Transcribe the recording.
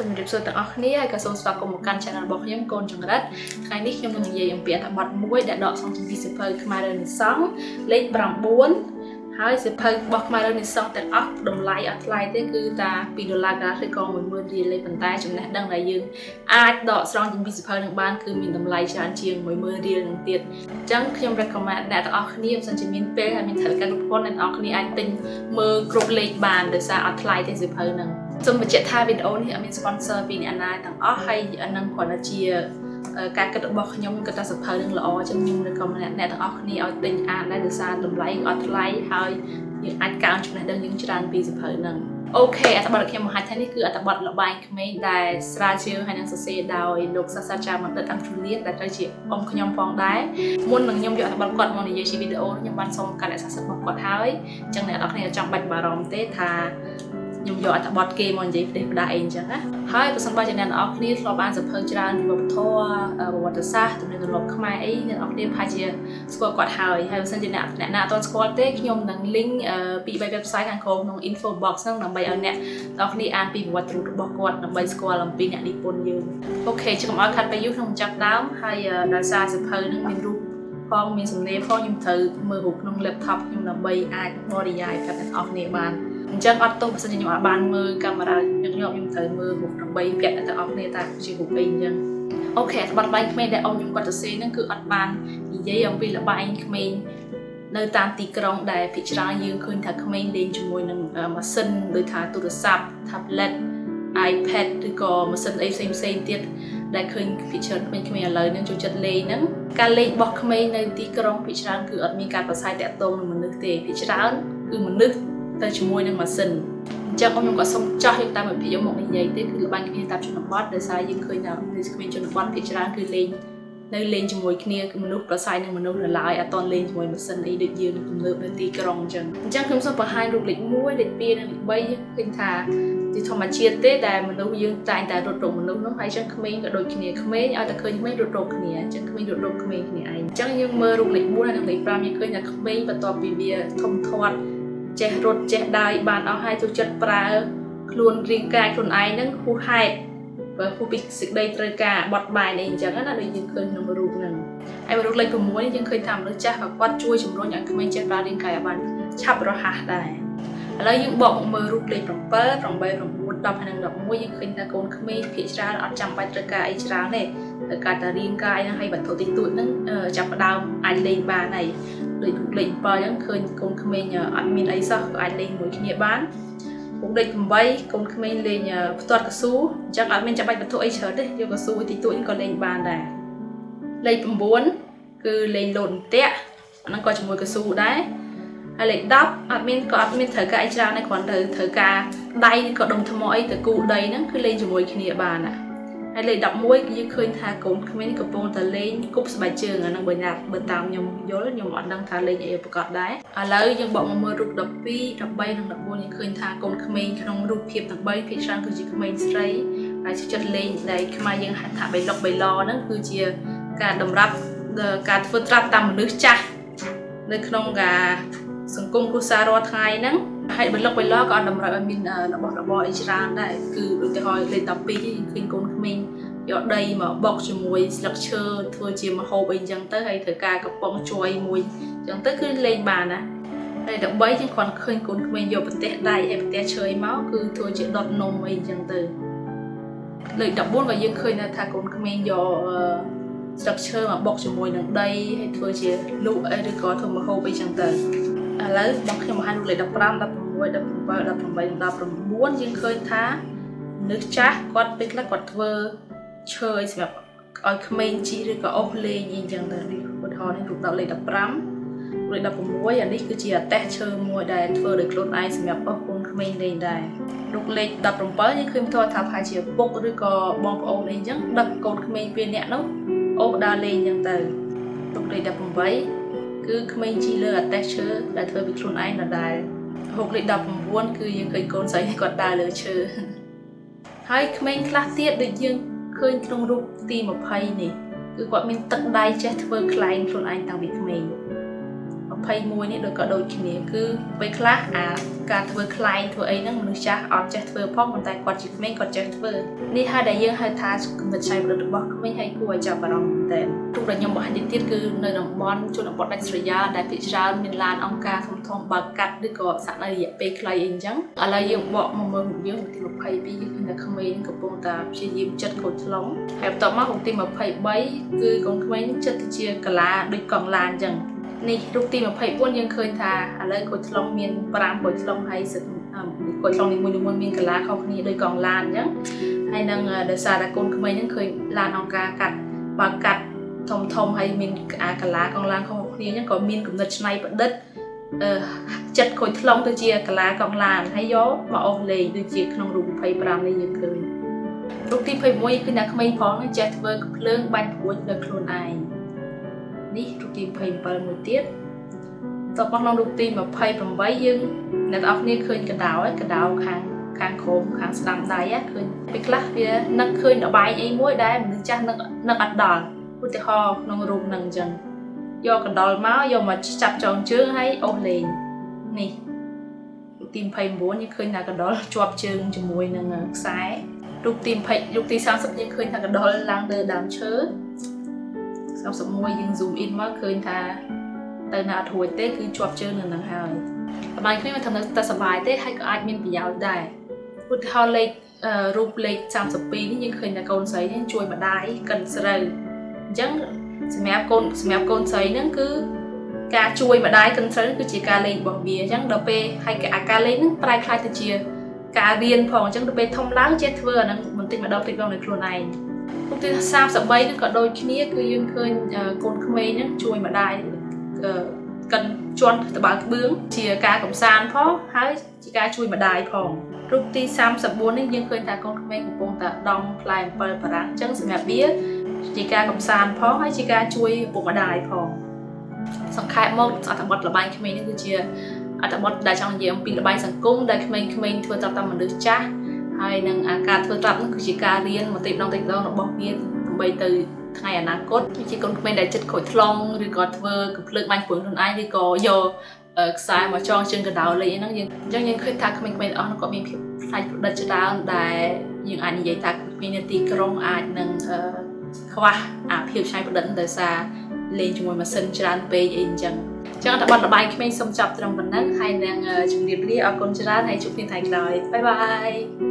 สำหรับส่วนต่างๆนี้ก็ส่งสวัสดิ์กรมการจัดการบอกยังโกนจังรัดครั้งนี้ខ្ញុំនឹងនិយាយអំពីអត្ថបទមួយដែលដកសង្ចំពីសៀវភៅខ្មែររឿងនិសង្ឃលេខ9ហើយសៀវភៅរបស់ខ្មែររឿងនិសង្ឃទាំងអស់តម្លៃអត់ថ្លៃទេគឺតា$2ឬក៏10000រៀលទេប៉ុន្តែចំណេះដឹងដែលយើងអាចដកស្រង់ចំពីសៀវភៅនឹងបានគឺមានតម្លៃច្រើនជាង10000រៀលនឹងទៀតអញ្ចឹងខ្ញុំ recommend អ្នកទាំងអស់គ្នាបើសិនជាមានពេលហើយមានថវិកាគ្រប់គ្រាន់អ្នកទាំងអស់គ្នាអាចទិញមើលគ្រប់លេខបានដោយសារអត់ថ្លៃទេសៀវភៅហ្នឹងសូមបញ្ជាក់ថាវីដេអូនេះអត់មាន sponsor ពីអ្នកណាទាំងអស់ហើយនឹងគ្រាន់តែជាការគិតរបស់ខ្ញុំគិតថាសៀវភៅនឹងល្អចឹងខ្ញុំ recommend អ្នកទាំងអស់គ្នាឲ្យទិញអានដែរដោយសារតម្លៃអត់ថ្លៃហើយយើងអាចកើនចំណេះដឹងយើងច្រើនពីសៀវភៅហ្នឹងអូខេអត្ថបទរបស់ខ្ញុំបង្ហាញថានេះគឺអត្ថបទលបែងក្មេងដែលស្រាវជ្រាវហើយនឹងសរសេរដោយលោកសាស្ត្រាចារ្យបណ្ឌិតអង្គជំនាញដែលត្រូវជាអ៊ំខ្ញុំផងដែរមុននឹងខ្ញុំយកអត្ថបទគាត់មកនិយាយជាវីដេអូខ្ញុំបានសូមការរក្សាសិទ្ធិរបស់គាត់ហើយអញ្ចឹងអ្នកនរគ្នាចង់បាច់បារម្ភទេថាខ្ញុំយកអត្ថបទគេមកនិយាយផ្ដេសផ្ដាស់អីអញ្ចឹងណាហើយបើសិនបើជាអ្នកនរគ្នាធ្លាប់អានសៀវភៅច្រើនពីវប្បធម៌ប្រវត្តិសាស្ត្រទំនៀមទម្លាប់ខ្មែរអីអ្នកនរគ្នាប្រហែលជាស្គាល់គាត់ហើយបើសិនជាអ្នកណាអត់ទាន់ស្គាល់ទេខ្ញុំនឹង link ពី3 website ខាងក្រោមក្នុង info box ហ្នឹងដើម្បីឲ្យអ្នកនរគ្នាអានពីប្រវត្តិរូបរបស់គាត់ដើម្បីស្គាល់អំពីអ្នកនិពន្ធយើងអូខេជិះកុំឲ្យខាត់ពេលយូរក្នុងចាប់ដើមហើយដោយសារសៀវភៅហ្នឹងមានរូបផងមានសំណេរផងខ្ញុំត្រូវមើលរូបក្នុង laptop ខ្ញុំដើម្បីអាចបរិយាយប្រាប់អ្នកនរគ្នាបានអញ្ចឹងអត់ទោះបើសិនជាខ្ញុំអាចបានមើលកាមេរ៉ាខ្ញុំត្រូវមើលរូបដើម្បីពាក់អ្នកទាំងអស់គ្នាថាជារូបអីអញ្ចឹងអូខេអត្ថបទល្បែងក្មេងដែលអ៊ំខ្ញុំគាត់ទៅសេហ្នឹងគឺអត់បាននិយាយអំពីល្បែងក្មេងនៅតាមទីក្រុងដែលភាគច្រើនយើងឃើញថាក្មេងលេងជាមួយនឹងម៉ាស៊ីនដូចថាទូរស័ព្ទ tablet iPad ឬក៏ម៉ាស៊ីនអីផ្សេងទៀតដែលឃើញភាគច្រើនក្មេងៗឥឡូវហ្នឹងចូលចិត្តលេងហ្នឹងការលេងរបស់ក្មេងនៅទីក្រុងភាគច្រើនគឺអត់មានការប្រស័យតាក់ទងនឹងមនុស្សទេភាគច្រើនគឺមនុស្សទៅជាមួយនឹងម៉ាស៊ីនអញ្ចឹងខ្ញុំក៏សុំចោះយកតាមវិភាគយកមកនិយាយទេគឺល្បែងគ្នាតាមជនបទដោយសារយើងឃើញថាក្មេងជនបទភាគច្រើនគឺលេងជាមួយគ្នាគឺមនុស្សប្រស័យនឹងមនុស្សនៅឡើយអត់តលេងជាមួយម៉ាស៊ីនអីដូចយើងទំនើបនៅទីក្រុងអញ្ចឹងខ្ញុំសូមបង្ហាញរូបលេខ1លេខ2និងលេខ3ឃើញថាជាធម្មជាតិទេដែលមនុស្សយើងតែងតែរត់រកមនុស្សនោះហើយអញ្ចឹងក្មេងក៏ដូចគ្នាក្មេងឲ្យតែឃើញក្មេងរត់រកគ្នាអញ្ចឹងក្មេងរត់រកក្មេងគ្នាឯងអញ្ចឹងយើងមើលរូបលេខ4ហើយនិងលេខ5យើងឃើញថាក្មេងបន្ទាប់ពីវាធំធាត់ចេះរត់ចេះដើរបានអស់ហើយចូលចិត្តប្រើខ្លួនរាងកាយខ្លួនឯងហ្នឹងហួសហេតុបើហួសពីសេចក្តីត្រូវការបត់បែនអីអញ្ចឹងណាដូចយើងឃើញក្នុងរូបហ្នឹងហើយរូបលេខ6នេះយើងឃើញថាមនុស្សចាស់ក៏គាត់ជួយជំរុញឲ្យក្មេងចេះប្រើរាងកាយឲ្យបានឆាប់រហ័សដែរឥឡូវយើងបកមកមើលរូបលេខ7 8 9 10ហើយនិង11យើងឃើញថាកូនក្មេងភាគច្រើនអត់ចាំបាច់ត្រូវការអីច្រើនទេត្រូវការតែរាងកាយហ្នឹងហើយវត្ថុតិចតួចហ្នឹងចាប់ផ្ដើមអាចលេងបានហើយដូចរូបលេខ7ហ្នឹងឃើញកូនក្មេងអត់មានអីសោះក៏អាចលេងមួយគ្នាបានរូបលេខ8កូនក្មេងលេងផ្ទាត់កស៊ូអញ្ចឹងអត់មានចាំបាច់វត្ថុអីច្រើនទេយកកស៊ូតិចតួចក៏លេងបានដែរលេខ9គឺលេងលោតអន្ទាក់អាហ្នឹងក៏ជាមួយកស៊ូដែរហើយលេខ10អត់មានត្រូវការអីច្រើនទេគ្រាន់តែត្រូវការដៃឬក៏ដុំថ្មអីទៅគូដីហ្នឹងគឺលេងជាមួយគ្នាបានណាហើយលេខ11គឺយើងឃើញថាកូនក្មេងកំពុងតែលេងគប់ស្បែកជើងអាហ្នឹងបើតាមខ្ញុំយល់ខ្ញុំអត់ដឹងថាលេងអីប្រកបដែរឥឡូវយើងបកមកមើលរូប12 13និង14យើងឃើញថាកូនក្មេងក្នុងរូបភាពទាំង3ភាគច្រើនគឺជាក្មេងស្រីហើយចិត្តលេងដែលខ្មែរយើងហៅថាបៃលុកបៃឡហ្នឹងគឺជាការតម្រាប់ការធ្វើត្រាប់តាមមនុស្សចាស់នៅក្នុងការសង្គមគ្រួសាររាល់ថ្ងៃហ្នឹងហើយបលុកបលក៏អត់តម្រូវឲ្យមានរបស់របរអីច្រើនដែរគឺឧទាហរណ៍លេខ12យើងឃើញកូនក្មេងយកដីមកបុកជាមួយស្លឹកឈើធ្វើជាម្ហូបអីចឹងទៅហើយត្រូវការកំប៉ុងជួយមួយចឹងទៅគឺលេងបានណាហើយ13យើងគ្រាន់ឃើញកូនក្មេងយកប្រទេសដៃហើយប្រទេសឈើមកគឺធ្វើជាដុតនំអីចឹងទៅលេខ14ក៏យើងឃើញថាកូនក្មេងយកស្លឹកឈើមកបុកជាមួយនឹងដីហើយធ្វើជាលក់អីឬក៏ធ្វើម្ហូបអីចឹងទៅឥឡូវបងខ្ញុំបង្ហាញរូបលេខ15 16 17 18 19យើងឃើញថាមនុស្សចាស់គាត់ពេលខ្លះគាត់ធ្វើឈើសម្រាប់ឲ្យក្មេងជីឬក៏អូសលេងអីចឹងទៅឧទាហរណ៍នេះរូបលេខ15លេខ16អានេះគឺជាអតេះឈើមួយដែលធ្វើដោយខ្លួនឯងសម្រាប់អូសកូនក្មេងលេងដែររូបលេខ17យើងឃើញផ្ទាល់ថាប្រហែលជាពុកឬក៏បងប្អូនអីចឹងដឹកកូនក្មេងពីរនាក់នោះអូសដើរលេងចឹងទៅរូបលេខ18គឺក្មេងជីលើអតេះឈើដែលធ្វើពីខ្លួនឯងដដែលរូបលេខ19គឺយើងឃើញកូនស្រីគាត់ដើរលើឈើហើយក្មេងខ្លះទៀតដូចយើងឃើញក្នុងរូបទី20នេះគឺគាត់មានទឹកដៃចេះធ្វើខ្លែងខ្លួនឯងតាំងពីក្មេង 21នេះដូចក៏ដូចគ្នាគឺពេលខ្លះការធ្វើខ្លែងធ្វើអីហ្នឹងមនុស្សចាស់អត់ចេះធ្វើផងប៉ុន្តែគាត់ជាក្មេងគាត់ចេះធ្វើនេះហើយដែលយើងហៅថាគំនិតច្នៃប្រឌិតរបស់ក្មេងហើយគួរឲ្យចាប់អារម្មណ៍មែនទែនទូដែលខ្ញុំបង្ហាញទៀតគឺនៅតំបន់ជនបទដាច់ស្រយាលដែលភាគច្រើនមានឡានអង្គការធំៗបើកកាត់ឬក៏សាក់នៅរយៈពេលខ្លីអីអញ្ចឹងឥឡូវយើងបកមកមើលរូបយើងទី22យើងឃើញថាក្មេងកំពុងតែព្យាយាមចិត្តខូចថ្លុងហើយបន្ទាប់មករូបទី23គឺកូនក្មេងចិត្តទៅជាកាឡាដូចកង់ឡានអញ្ចឹងនេះរូបទី24យើងឃើញថាឥឡូវក្រូចថ្លុងមាន5ក្រូចថ្លុងហើយក្រូចថ្លុងនីមួយៗមានកាឡាខុសគ្នាដូចកង់ឡានអញ្ចឹងហើយនឹងដោយសារតែកូនក្មេងហ្នឹងឃើញឡានអង្គការកាត់បើកាត់ធំហើយមានកាឡាកង់ឡានខុសគ្នាអញ្ចឹងក៏មានគំនិតច្នៃប្រឌិតចិត្តក្រូចថ្លុងទៅជាកាឡាកង់ឡានហើយយកមកអូសលេងដូចជាក្នុងរូប25នេះយើងឃើញរូបទី21គឺអ្នកក្មេងផងចេះធ្វើកំភ្លើងបាញ់ព្រួចដោយខ្លួនឯងនេះរូបទី27មួយទៀតតបក្នុងរូបទី28យើងអ្នកនរគ្នាឃើញកដោខាងក្រោមខាងស្ដាំដៃឃើញពេលខ្លះវានឹកឃើញរបាយអីមួយដែលមនុស្សចាស់នឹកអត់ដល់ឧទាហរណ៍ក្នុងរូបហ្នឹងអញ្ចឹងយកកណ្ដុរមកចាប់ចងជើងហើយអូសលេងនេះរូបទី29យើងឃើញថាកណ្ដុរជាប់ជើងជាមួយនឹងខ្សែរូបទី30យើងឃើញថាកណ្ដុរឡើងទៅដើមឈើ31យើង zoom in មកឃើញថាទៅណាអត់រួចទេគឺជាប់ជើងនៅនឹងហើយល្បែងគ្នាមិនធ្វើតែសប្បាយទេហើយក៏អាចមានប្រយោជន៍ដែរឧទាហរណ៍រូបលេខ32នេះយើងឃើញថាកូនស្រីនេះជួយម្ដាយកិនស្រូវអញ្ចឹងសម្រាប់កូនស្រីហ្នឹងគឺការជួយម្ដាយកិនស្រូវគឺជាការលេងរបស់វាអញ្ចឹងដល់ពេលហើយការលេងហ្នឹងប្រែក្លាយទៅជាការរៀនផងអញ្ចឹងដល់ពេលធំឡើងចេះធ្វើអាហ្នឹងបន្តិចម្ដងនៅខ្លួនឯងរូបទី33ហ្នឹងក៏ដូចគ្នាគឺយើងឃើញកូនក្មេងហ្នឹងជួយម្ដាយកិនជន់ត្បាល់ក្បឿងជាការកំសាន្តផងហើយជាការជួយម្ដាយផងរូបទី34នេះយើងឃើញថាកូនក្មេងកំពុងតែដងផ្លែអំពិលបារាំងអញ្ចឹងសម្រាប់វាជាការកំសាន្តផងហើយជាការជួយឪពុកម្ដាយផងសង្ខេបមកអត្ថបទល្បែងក្មេងនេះគឺជាអត្ថបទដែលចង់និយាយអំពីល្បែងសង្គមដែលក្មេងៗធ្វើតាមមនុស្សចាស់ហើយនឹងការធ្វើត្រាប់នោះគឺជាការរៀនបន្តិចម្ដងរបស់វាដើម្បីទៅថ្ងៃអនាគតជាកូនក្មេងដែលចិត្តខូចថ្លង់ឬក៏ធ្វើកំភ្លើងបាញ់ព្រួយខ្លួនឯងឬក៏យកខ្សែមកចងជើងកណ្ដោលេងហ្នឹងយើងឃើញថាក្មេងៗទាំងអស់នោះក៏មានភាពផ្លាច់ប្រឌិតច្រើនដែលយើងអាចនិយាយថាក្មេងនៅទីក្រុងអាចនឹងខ្វះភាពច្នៃប្រឌិតដោយសារលេងជាមួយម៉ាស៊ីនច្រើនពេកអីអញ្ចឹងអត្ថបទល្បែងក្មេងសូមចប់ត្រឹមប៉ុណ្ណឹងហើយនឹងជម្រាបលាអរគុណច្រើនហើយជួបគ្នាថ្ងៃក្រោយបាយបាយ